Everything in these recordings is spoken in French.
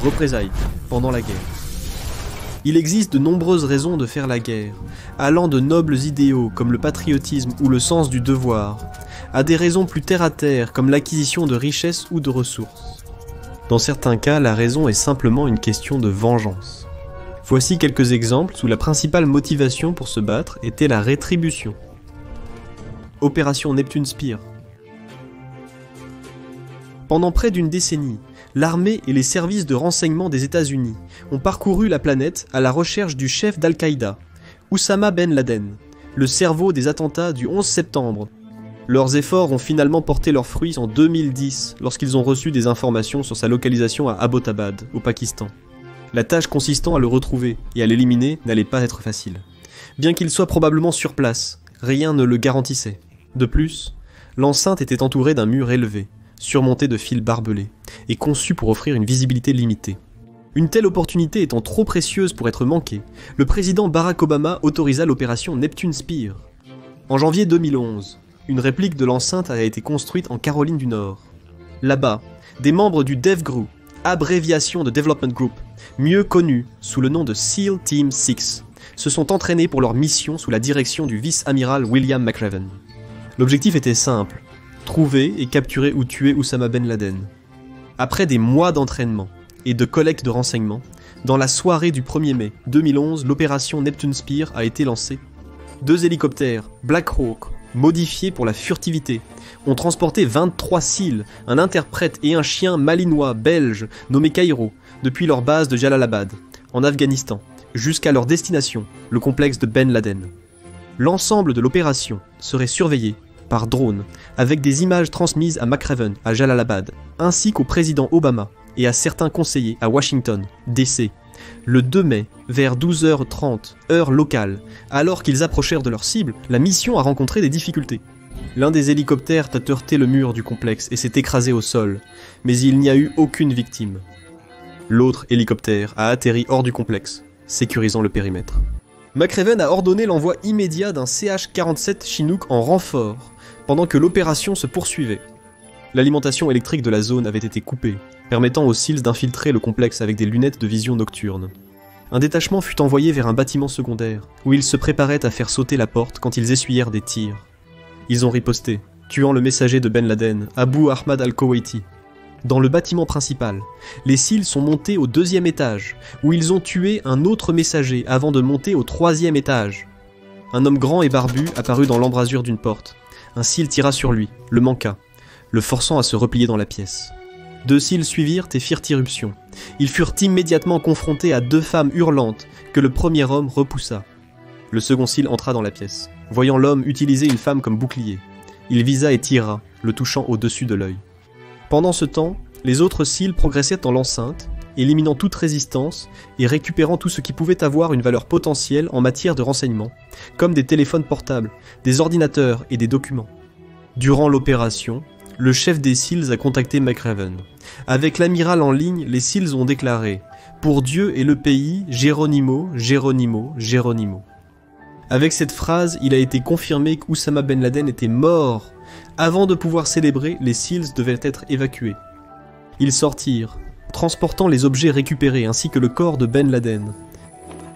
représailles pendant la guerre. Il existe de nombreuses raisons de faire la guerre, allant de nobles idéaux comme le patriotisme ou le sens du devoir, à des raisons plus terre-à-terre comme l'acquisition de richesses ou de ressources. Dans certains cas, la raison est simplement une question de vengeance. Voici quelques exemples où la principale motivation pour se battre était la rétribution. Opération Neptune Spear. Pendant près d'une décennie, l'armée et les services de renseignement des États-Unis ont parcouru la planète à la recherche du chef d'Al-Qaïda, Oussama Ben Laden, le cerveau des attentats du 11 septembre. Leurs efforts ont finalement porté leurs fruits en 2010, lorsqu'ils ont reçu des informations sur sa localisation à Abbottabad, au Pakistan. La tâche consistant à le retrouver et à l'éliminer n'allait pas être facile. Bien qu'il soit probablement sur place, rien ne le garantissait. De plus, l'enceinte était entourée d'un mur élevé, surmonté de fils barbelés, et conçu pour offrir une visibilité limitée. Une telle opportunité étant trop précieuse pour être manquée, le président Barack Obama autorisa l'opération Neptune Spear. En janvier 2011, une réplique de l'enceinte a été construite en Caroline du Nord. Là-bas, des membres du DevGru, abréviation de Development Group, mieux connu sous le nom de SEAL Team 6, se sont entraînés pour leur mission sous la direction du vice-amiral William McRaven. L'objectif était simple, trouver et capturer ou tuer Oussama Ben Laden. Après des mois d'entraînement et de collecte de renseignements, dans la soirée du 1er mai 2011, l'opération Neptune Spear a été lancée. 2 hélicoptères Black Hawk, modifiés pour la furtivité, ont transporté 23 SEAL, un interprète et un chien malinois belge nommé Cairo, depuis leur base de Jalalabad, en Afghanistan, jusqu'à leur destination, le complexe de Ben Laden. L'ensemble de l'opération serait surveillé par drone, avec des images transmises à McRaven, à Jalalabad, ainsi qu'au président Obama et à certains conseillers à Washington, D.C., le 2 mai, vers 12h30, heure locale, alors qu'ils approchèrent de leur cible, la mission a rencontré des difficultés. L'un des hélicoptères a heurté le mur du complexe et s'est écrasé au sol, mais il n'y a eu aucune victime. L'autre hélicoptère a atterri hors du complexe, sécurisant le périmètre. McRaven a ordonné l'envoi immédiat d'un CH-47 Chinook en renfort, pendant que l'opération se poursuivait. L'alimentation électrique de la zone avait été coupée, permettant aux SEALs d'infiltrer le complexe avec des lunettes de vision nocturne. Un détachement fut envoyé vers un bâtiment secondaire, où ils se préparaient à faire sauter la porte quand ils essuyèrent des tirs. Ils ont riposté, tuant le messager de Ben Laden, Abu Ahmad al-Kuwaiti. Dans le bâtiment principal, les SEALs sont montés au 2e étage, où ils ont tué un autre messager avant de monter au 3e étage. Un homme grand et barbu apparut dans l'embrasure d'une porte. Un SEAL tira sur lui, le manqua, le forçant à se replier dans la pièce. 2 SEAls suivirent et firent irruption. Ils furent immédiatement confrontés à 2 femmes hurlantes que le premier homme repoussa. Le second SEAL entra dans la pièce, voyant l'homme utiliser une femme comme bouclier. Il visa et tira, le touchant au-dessus de l'œil. Pendant ce temps, les autres SEAls progressaient dans l'enceinte, éliminant toute résistance et récupérant tout ce qui pouvait avoir une valeur potentielle en matière de renseignement, comme des téléphones portables, des ordinateurs et des documents. Durant l'opération, le chef des SEALs a contacté McRaven. Avec l'amiral en ligne, les SEALs ont déclaré « Pour Dieu et le pays, Geronimo, Geronimo, Geronimo ». Avec cette phrase, il a été confirmé qu'Oussama Ben Laden était mort. Avant de pouvoir célébrer, les SEALs devaient être évacués. Ils sortirent, transportant les objets récupérés ainsi que le corps de Ben Laden.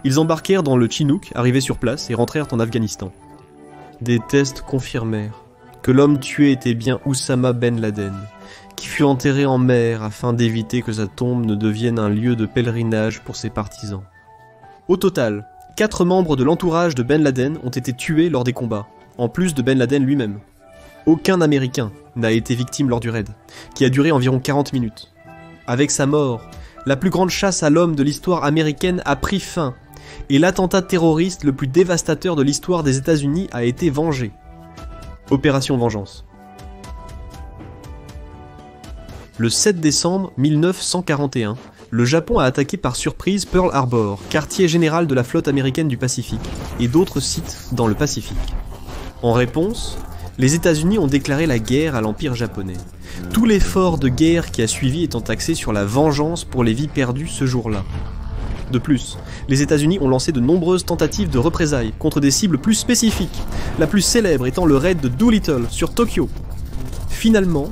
Ils embarquèrent dans le Chinook, arrivés sur place, et rentrèrent en Afghanistan. Des tests confirmèrent que l'homme tué était bien Oussama Ben Laden, qui fut enterré en mer afin d'éviter que sa tombe ne devienne un lieu de pèlerinage pour ses partisans. Au total, 4 membres de l'entourage de Ben Laden ont été tués lors des combats, en plus de Ben Laden lui-même. Aucun Américain n'a été victime lors du raid, qui a duré environ 40 minutes. Avec sa mort, la plus grande chasse à l'homme de l'histoire américaine a pris fin, et l'attentat terroriste le plus dévastateur de l'histoire des États-Unis a été vengé. Opération Vengeance. Le 7 décembre 1941, le Japon a attaqué par surprise Pearl Harbor, quartier général de la flotte américaine du Pacifique, et d'autres sites dans le Pacifique. En réponse, les États-Unis ont déclaré la guerre à l'Empire japonais. Tout l'effort de guerre qui a suivi étant axé sur la vengeance pour les vies perdues ce jour-là. De plus, les États-Unis ont lancé de nombreuses tentatives de représailles contre des cibles plus spécifiques, la plus célèbre étant le raid de Doolittle sur Tokyo. Finalement,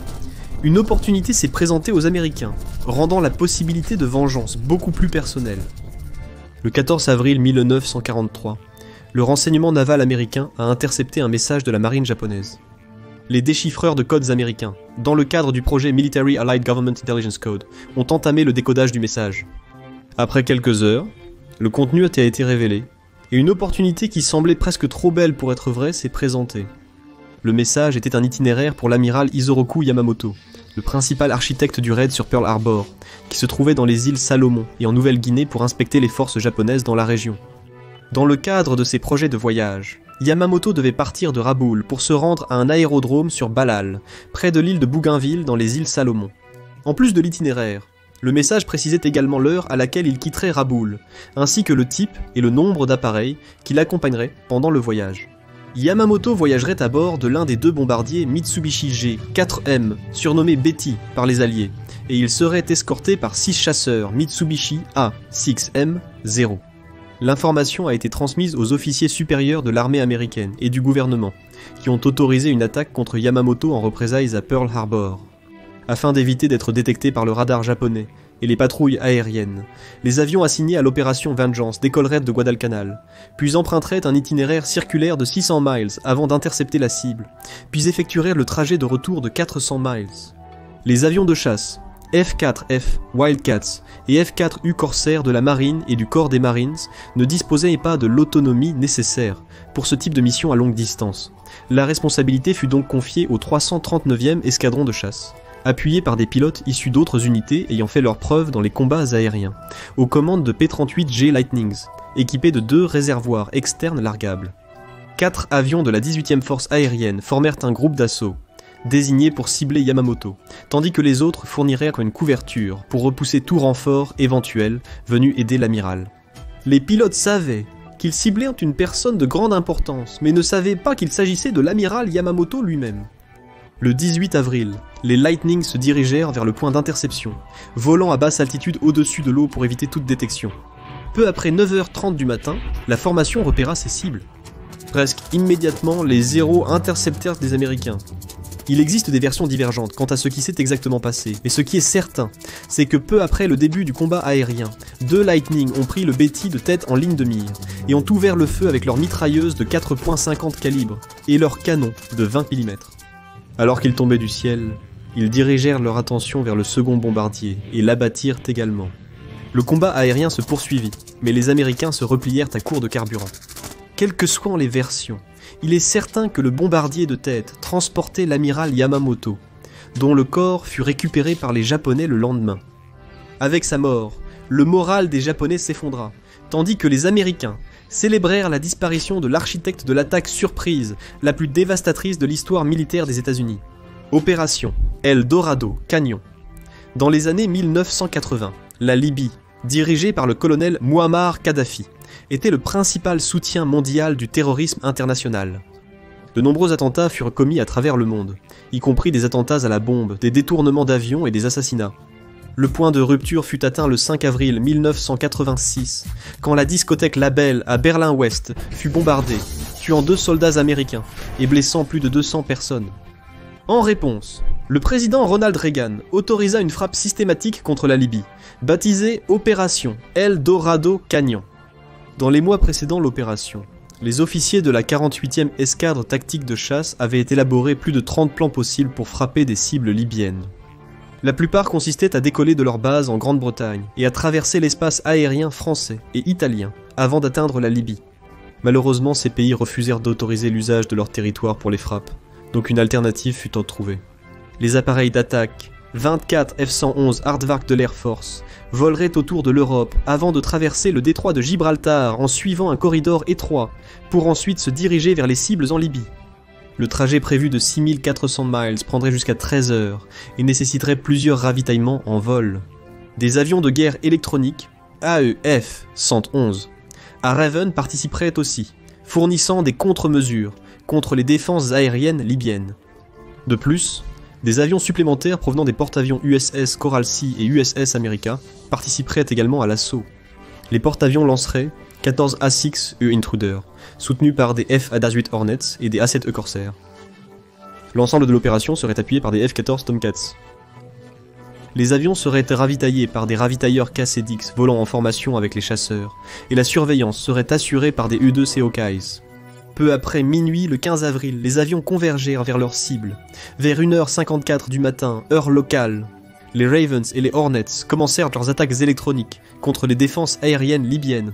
une opportunité s'est présentée aux Américains, rendant la possibilité de vengeance beaucoup plus personnelle. Le 14 avril 1943, le renseignement naval américain a intercepté un message de la marine japonaise. Les déchiffreurs de codes américains, dans le cadre du projet Military Allied Government Intelligence Code, ont entamé le décodage du message. Après quelques heures, le contenu a été révélé, et une opportunité qui semblait presque trop belle pour être vraie s'est présentée. Le message était un itinéraire pour l'amiral Isoroku Yamamoto, le principal architecte du raid sur Pearl Harbor, qui se trouvait dans les îles Salomon et en Nouvelle-Guinée pour inspecter les forces japonaises dans la région. Dans le cadre de ses projets de voyage, Yamamoto devait partir de Rabaul pour se rendre à un aérodrome sur Balal, près de l'île de Bougainville dans les îles Salomon. En plus de l'itinéraire, le message précisait également l'heure à laquelle il quitterait Rabaul, ainsi que le type et le nombre d'appareils qui l'accompagneraient pendant le voyage. Yamamoto voyagerait à bord de l'un des deux bombardiers Mitsubishi G4M, surnommé Betty par les Alliés, et il serait escorté par 6 chasseurs Mitsubishi A6M0. L'information a été transmise aux officiers supérieurs de l'armée américaine et du gouvernement, qui ont autorisé une attaque contre Yamamoto en représailles à Pearl Harbor. Afin d'éviter d'être détectés par le radar japonais et les patrouilles aériennes, les avions assignés à l'opération Vengeance décolleraient de Guadalcanal, puis emprunteraient un itinéraire circulaire de 600 miles avant d'intercepter la cible, puis effectueraient le trajet de retour de 400 miles. Les avions de chasse, F-4F Wildcats et F-4U Corsair de la marine et du corps des Marines ne disposaient pas de l'autonomie nécessaire pour ce type de mission à longue distance. La responsabilité fut donc confiée au 339e escadron de chasse, appuyé par des pilotes issus d'autres unités ayant fait leurs preuves dans les combats aériens, aux commandes de P-38G Lightnings, équipés de 2 réservoirs externes largables. 4 avions de la 18e force aérienne formèrent un groupe d'assaut, désigné pour cibler Yamamoto, tandis que les autres fourniraient une couverture pour repousser tout renfort éventuel venu aider l'amiral. Les pilotes savaient qu'ils ciblaient une personne de grande importance, mais ne savaient pas qu'il s'agissait de l'amiral Yamamoto lui-même. Le 18 avril, les Lightning se dirigèrent vers le point d'interception, volant à basse altitude au-dessus de l'eau pour éviter toute détection. Peu après 9h30 du matin, la formation repéra ses cibles. Presque immédiatement, les Zéros interceptèrent des Américains. Il existe des versions divergentes quant à ce qui s'est exactement passé, mais ce qui est certain, c'est que peu après le début du combat aérien, 2 Lightning ont pris le Betty de tête en ligne de mire, et ont ouvert le feu avec leurs mitrailleuses de 4,50 calibre et leurs canons de 20 mm. Alors qu'ils tombaient du ciel, ils dirigèrent leur attention vers le second bombardier et l'abattirent également. Le combat aérien se poursuivit, mais les Américains se replièrent à court de carburant. Quelles que soient les versions, il est certain que le bombardier de tête transportait l'amiral Yamamoto, dont le corps fut récupéré par les Japonais le lendemain. Avec sa mort, le moral des Japonais s'effondra, tandis que les Américains célébrèrent la disparition de l'architecte de l'attaque surprise, la plus dévastatrice de l'histoire militaire des États-Unis. Opération El Dorado Canyon. Dans les années 1980, la Libye, dirigée par le colonel Mouammar Kadhafi, était le principal soutien mondial du terrorisme international. De nombreux attentats furent commis à travers le monde, y compris des attentats à la bombe, des détournements d'avions et des assassinats. Le point de rupture fut atteint le 5 avril 1986, quand la discothèque Label à Berlin-Ouest fut bombardée, tuant 2 soldats américains et blessant plus de 200 personnes. En réponse, le président Ronald Reagan autorisa une frappe systématique contre la Libye, baptisée Opération El Dorado Canyon. Dans les mois précédant l'opération, les officiers de la 48e escadre tactique de chasse avaient élaboré plus de 30 plans possibles pour frapper des cibles libyennes. La plupart consistaient à décoller de leur base en Grande-Bretagne et à traverser l'espace aérien français et italien avant d'atteindre la Libye. Malheureusement, ces pays refusèrent d'autoriser l'usage de leur territoire pour les frappes, donc une alternative fut trouvée. Les appareils d'attaque 24 F-111 Aardvark de l'Air Force voleraient autour de l'Europe avant de traverser le détroit de Gibraltar en suivant un corridor étroit pour ensuite se diriger vers les cibles en Libye. Le trajet prévu de 6400 miles prendrait jusqu'à 13 heures et nécessiterait plusieurs ravitaillements en vol. Des avions de guerre électroniques, AEF-111, à Raven participeraient aussi, fournissant des contre-mesures contre les défenses aériennes libyennes. De plus, des avions supplémentaires provenant des porte-avions USS Coral Sea et USS America participeraient également à l'assaut. Les porte-avions lanceraient 14 A6E Intruder, soutenus par des F-A-18 Hornets et des A-7E Corsair. L'ensemble de l'opération serait appuyé par des F-14 Tomcats. Les avions seraient ravitaillés par des ravitailleurs K-10 volant en formation avec les chasseurs, et la surveillance serait assurée par des U-2 Hawkeyes. Peu après minuit, le 15 avril, les avions convergèrent vers leur cible. Vers 1h54 du matin, heure locale, les Ravens et les Hornets commencèrent leurs attaques électroniques contre les défenses aériennes libyennes.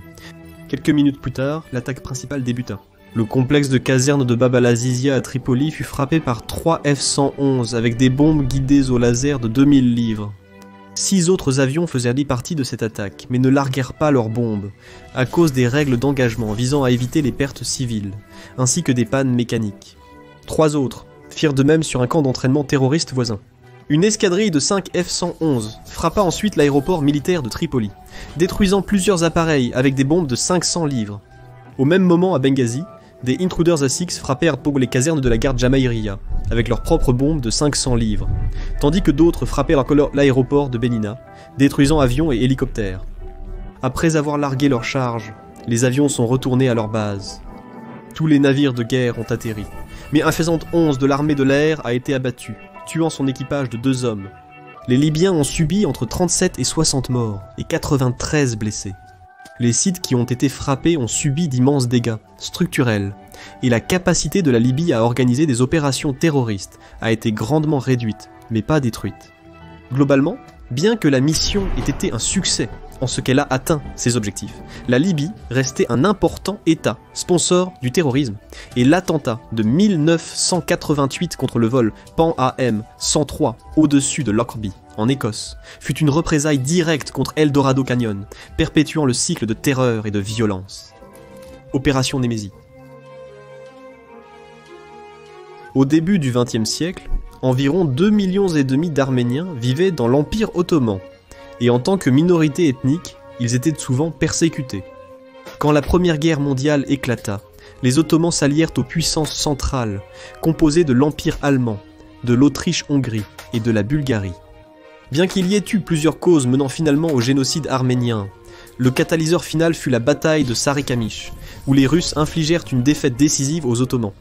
Quelques minutes plus tard, l'attaque principale débuta. Le complexe de caserne de Bab al-Azizia à Tripoli fut frappé par 3 F-111 avec des bombes guidées au laser de 2000 livres. 6 autres avions faisaient partie de cette attaque, mais ne larguèrent pas leurs bombes, à cause des règles d'engagement visant à éviter les pertes civiles, ainsi que des pannes mécaniques. 3 autres firent de même sur un camp d'entraînement terroriste voisin. Une escadrille de 5 F-111 frappa ensuite l'aéroport militaire de Tripoli, détruisant plusieurs appareils avec des bombes de 500 livres. Au même moment à Benghazi, des Intruders A6 frappèrent pour les casernes de la garde Jamaïria, avec leurs propres bombes de 500 livres, tandis que d'autres frappèrent l'aéroport de Benina, détruisant avions et hélicoptères. Après avoir largué leurs charges, les avions sont retournés à leur base. Tous les navires de guerre ont atterri, mais un F 11 de l'armée de l'air a été abattu, tuant son équipage de 2 hommes. Les Libyens ont subi entre 37 et 60 morts, et 93 blessés. Les sites qui ont été frappés ont subi d'immenses dégâts structurels, et la capacité de la Libye à organiser des opérations terroristes a été grandement réduite, mais pas détruite. Globalement, bien que la mission ait été un succès en ce qu'elle a atteint ses objectifs, la Libye restait un important État, sponsor du terrorisme, et l'attentat de 1988 contre le vol Pan AM 103 au-dessus de Lockerbie, en Écosse, fut une représaille directe contre Eldorado Canyon, perpétuant le cycle de terreur et de violence. Opération Némésie. Au début du XXe siècle, environ 2,5 millions d'Arméniens vivaient dans l'Empire ottoman, et en tant que minorité ethnique, ils étaient souvent persécutés. Quand la Première Guerre mondiale éclata, les Ottomans s'allièrent aux puissances centrales, composées de l'Empire allemand, de l'Autriche-Hongrie et de la Bulgarie. Bien qu'il y ait eu plusieurs causes menant finalement au génocide arménien, le catalyseur final fut la bataille de Sarikamish, où les Russes infligèrent une défaite décisive aux Ottomans.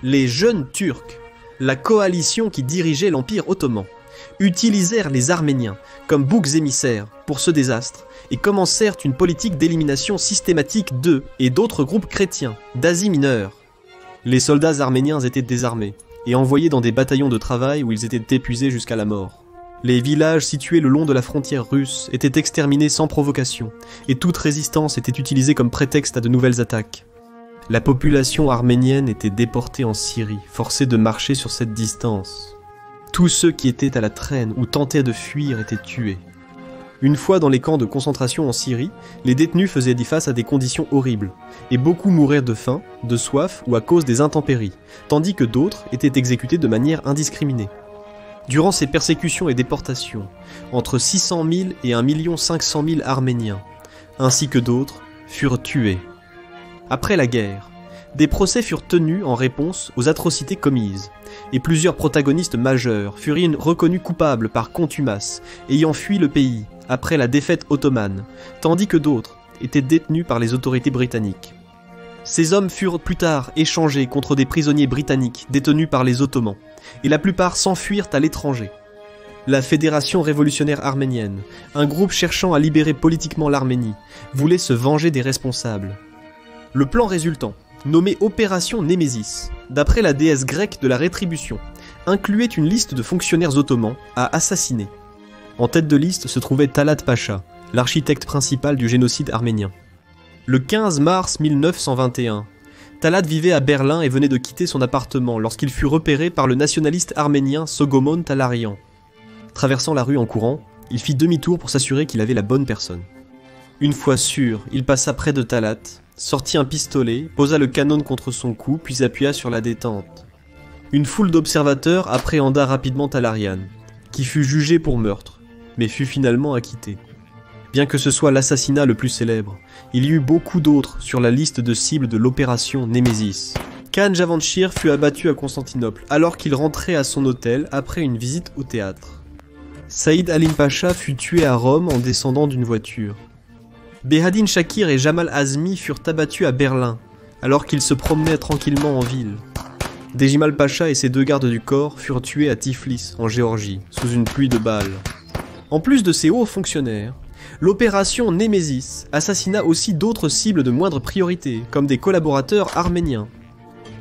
Les jeunes Turcs, la coalition qui dirigeait l'Empire ottoman, utilisèrent les Arméniens comme boucs émissaires pour ce désastre et commencèrent une politique d'élimination systématique d'eux et d'autres groupes chrétiens d'Asie mineure. Les soldats arméniens étaient désarmés et envoyés dans des bataillons de travail où ils étaient épuisés jusqu'à la mort. Les villages situés le long de la frontière russe étaient exterminés sans provocation, et toute résistance était utilisée comme prétexte à de nouvelles attaques. La population arménienne était déportée en Syrie, forcée de marcher sur cette distance. Tous ceux qui étaient à la traîne ou tentaient de fuir étaient tués. Une fois dans les camps de concentration en Syrie, les détenus faisaient face à des conditions horribles, et beaucoup mouraient de faim, de soif ou à cause des intempéries, tandis que d'autres étaient exécutés de manière indiscriminée. Durant ces persécutions et déportations, entre 600 000 et 1 500 000 Arméniens, ainsi que d'autres, furent tués. Après la guerre, des procès furent tenus en réponse aux atrocités commises, et plusieurs protagonistes majeurs furent reconnus coupables par contumace, ayant fui le pays après la défaite ottomane, tandis que d'autres étaient détenus par les autorités britanniques. Ces hommes furent plus tard échangés contre des prisonniers britanniques détenus par les Ottomans, et la plupart s'enfuirent à l'étranger. La Fédération révolutionnaire arménienne, un groupe cherchant à libérer politiquement l'Arménie, voulait se venger des responsables. Le plan résultant, nommé Opération Némésis, d'après la déesse grecque de la rétribution, incluait une liste de fonctionnaires ottomans à assassiner. En tête de liste se trouvait Talat Pacha, l'architecte principal du génocide arménien. Le 15 mars 1921, Talat vivait à Berlin et venait de quitter son appartement lorsqu'il fut repéré par le nationaliste arménien Sogomon Talarian. Traversant la rue en courant, il fit demi-tour pour s'assurer qu'il avait la bonne personne. Une fois sûr, il passa près de Talat, sortit un pistolet, posa le canon contre son cou, puis appuya sur la détente. Une foule d'observateurs appréhenda rapidement Talarian, qui fut jugé pour meurtre, mais fut finalement acquitté. Bien que ce soit l'assassinat le plus célèbre, il y eut beaucoup d'autres sur la liste de cibles de l'opération Némésis. Khan Javanchir fut abattu à Constantinople alors qu'il rentrait à son hôtel après une visite au théâtre. Saïd Halim Pacha fut tué à Rome en descendant d'une voiture. Behadine Shakir et Jamal Azmi furent abattus à Berlin alors qu'ils se promenaient tranquillement en ville. Dejimal Pacha et ses 2 gardes du corps furent tués à Tiflis, en Géorgie, sous une pluie de balles. En plus de ces hauts fonctionnaires, l'opération Némésis assassina aussi d'autres cibles de moindre priorité, comme des collaborateurs arméniens.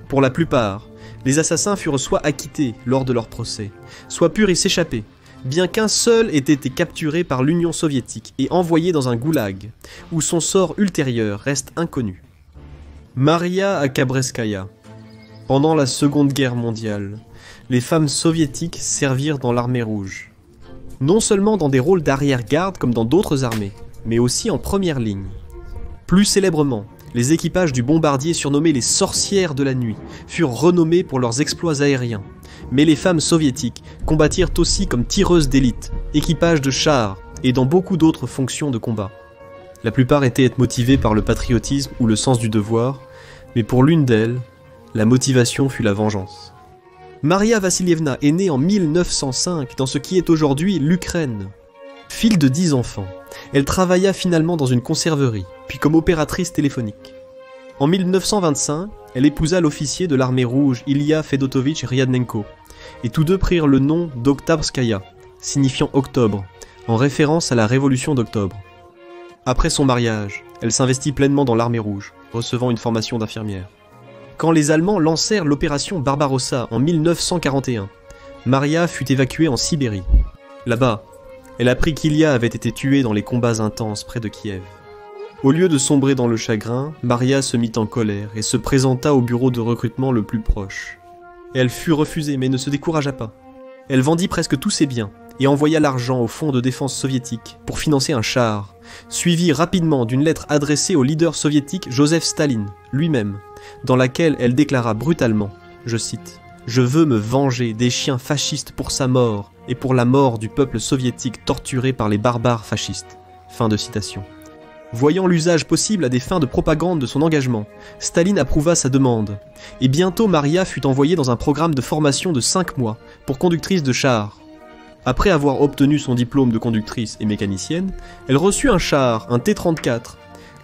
Pour la plupart, les assassins furent soit acquittés lors de leur procès, soit purent y s'échapper, bien qu'un seul ait été capturé par l'Union soviétique et envoyé dans un goulag, où son sort ultérieur reste inconnu. Maria Oktyabrskaya. Pendant la Seconde Guerre mondiale, les femmes soviétiques servirent dans l'armée rouge. Non seulement dans des rôles d'arrière-garde comme dans d'autres armées, mais aussi en première ligne. Plus célèbrement, les équipages du bombardier surnommés les sorcières de la nuit furent renommés pour leurs exploits aériens. Mais les femmes soviétiques combattirent aussi comme tireuses d'élite, équipages de chars et dans beaucoup d'autres fonctions de combat. La plupart étaient motivées par le patriotisme ou le sens du devoir, mais pour l'une d'elles, la motivation fut la vengeance. Maria Vassilievna est née en 1905 dans ce qui est aujourd'hui l'Ukraine. Fille de 10 enfants, elle travailla finalement dans une conserverie, puis comme opératrice téléphonique. En 1925, elle épousa l'officier de l'armée rouge Ilya Fedotovitch Ryadnenko, et tous deux prirent le nom d'Oktyabrskaya, signifiant octobre, en référence à la révolution d'octobre. Après son mariage, elle s'investit pleinement dans l'armée rouge, recevant une formation d'infirmière. Quand les Allemands lancèrent l'opération Barbarossa en 1941, Maria fut évacuée en Sibérie. Là-bas, elle apprit qu'Ilya avait été tué dans les combats intenses près de Kiev. Au lieu de sombrer dans le chagrin, Maria se mit en colère et se présenta au bureau de recrutement le plus proche. Elle fut refusée mais ne se découragea pas. Elle vendit presque tous ses biens et envoya l'argent au fonds de défense soviétique pour financer un char, suivi rapidement d'une lettre adressée au leader soviétique Joseph Staline, lui-même, dans laquelle elle déclara brutalement, je cite, « Je veux me venger des chiens fascistes pour sa mort et pour la mort du peuple soviétique torturé par les barbares fascistes. » Fin de citation. Voyant l'usage possible à des fins de propagande de son engagement, Staline approuva sa demande, et bientôt Maria fut envoyée dans un programme de formation de 5 mois pour conductrice de char. Après avoir obtenu son diplôme de conductrice et mécanicienne, elle reçut un char, un T-34,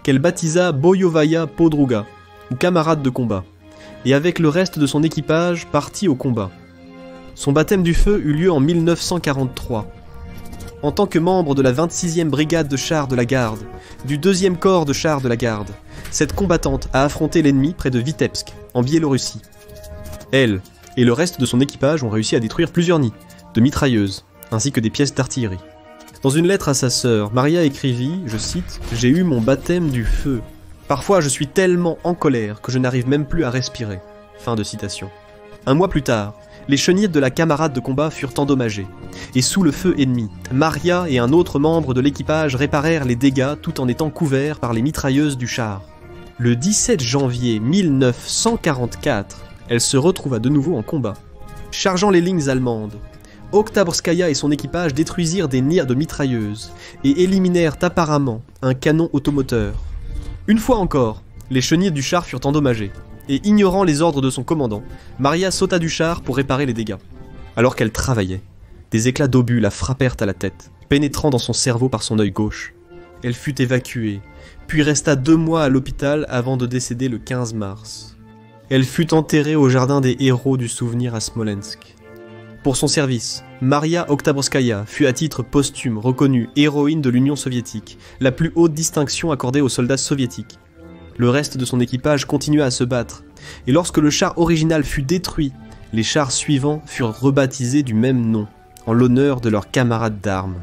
qu'elle baptisa Boyovaya Podruga, ou camarade de combat, et avec le reste de son équipage partit au combat. Son baptême du feu eut lieu en 1943. En tant que membre de la 26e brigade de chars de la garde, du 2e corps de chars de la garde, cette combattante a affronté l'ennemi près de Vitebsk, en Biélorussie. Elle et le reste de son équipage ont réussi à détruire plusieurs nids de mitrailleuses, ainsi que des pièces d'artillerie. Dans une lettre à sa sœur, Maria écrivit, je cite, « J'ai eu mon baptême du feu. Parfois je suis tellement en colère que je n'arrive même plus à respirer. » Fin de citation. Un mois plus tard, les chenilles de la camarade de combat furent endommagées, et sous le feu ennemi, Maria et un autre membre de l'équipage réparèrent les dégâts tout en étant couverts par les mitrailleuses du char. Le 17 janvier 1944, elle se retrouva de nouveau en combat. Chargeant les lignes allemandes, Oktyabrskaya et son équipage détruisirent des nids de mitrailleuses et éliminèrent apparemment un canon automoteur. Une fois encore, les chenilles du char furent endommagées, et ignorant les ordres de son commandant, Maria sauta du char pour réparer les dégâts. Alors qu'elle travaillait, des éclats d'obus la frappèrent à la tête, pénétrant dans son cerveau par son œil gauche. Elle fut évacuée, puis resta 2 mois à l'hôpital avant de décéder le 15 mars. Elle fut enterrée au jardin des héros du souvenir à Smolensk. Pour son service, Maria Oktyabrskaya fut à titre posthume reconnue héroïne de l'Union soviétique, la plus haute distinction accordée aux soldats soviétiques. Le reste de son équipage continua à se battre, et lorsque le char original fut détruit, les chars suivants furent rebaptisés du même nom, en l'honneur de leurs camarades d'armes.